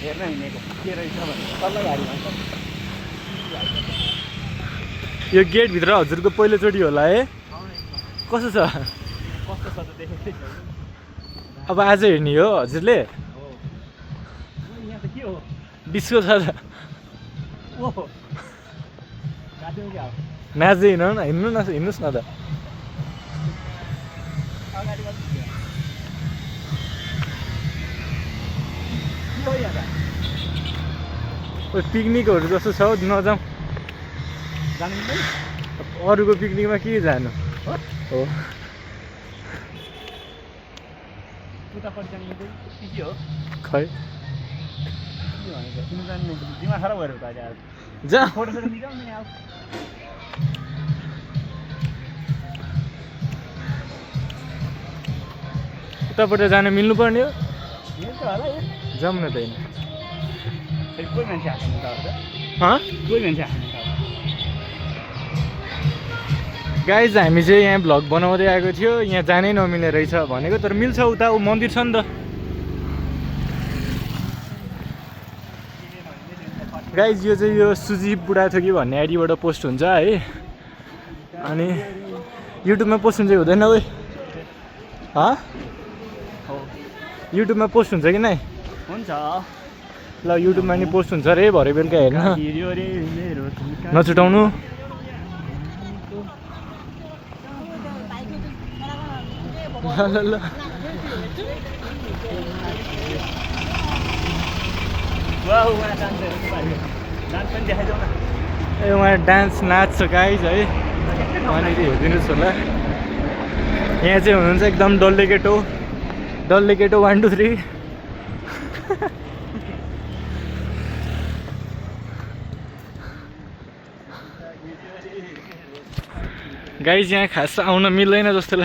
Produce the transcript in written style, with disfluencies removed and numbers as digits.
हेर्न हिँडेको के रहेछ भने तल्लो गाडी भन्छ यो गेटभित्र हजुरको पहिलोचोटि होला है कस्तो छ कस्तो छ त देखेकै छैन अब आज हेर्ने हो हजुरले हो यहाँ त के हो डिस्को छ त ओहो काट्यौ क्या नाच्दै हिँड्नु न हिँड्नुहोस् न त अगाडि बस्नु के हो यहाँ पिकनिकहरू जस्तो छ हौ नजाउँ जानु मिल्दैन अरूको पिकनिकमा के जानु हो हो उतापट्टि जानु मिल्दैन के हो खै के भनेको तिमी जानु दिमाग खराब गरेर त आज जा फोटो सोटो खिचाउँ नि अब उतापट्टि जान मिल्नुपर्ने हो मिल्छ होला यो जाउँ न त होइन फेरि कोही मान्छे आएको त हँ कोही मान्छे आएको गाइज हामी चाहिँ यहाँ भ्लग बनाउँदै आएको थियो यहाँ जानै नमिल्ने रहेछ भनेको तर मिल्छ उता ऊ मन्दिर छ नि त गाइज यो चाहिँ यो सुजी बुढाथोकी भन्ने आइडीबाट पोस्ट हुन्छ है अनि युट्युबमा पोस्ट हुन्छ कि हुँदैन ओइ हँ हो युट्युबमा पोस्ट हुन्छ कि नै हुन्छ ल युट्युबमा नि पोस्ट हुन्छ अरे भरे बेलुका हेर्न हिँड्यो रे मेरो नछुटाउनु ल ल ल वाउ उहाँ डान्सहरू डान्स पनि देखाइदेऊ न ए उहाँ डान्स नाच्छ गाइज है वहाँनिर हेरिदिनुहोस् होला यहाँ चाहिँ हुनुहुन्छ एकदम डल्ले केटो 1 2 3 गाइज यहाँ खास आउन मिल्दैन जस्तो लाग्छ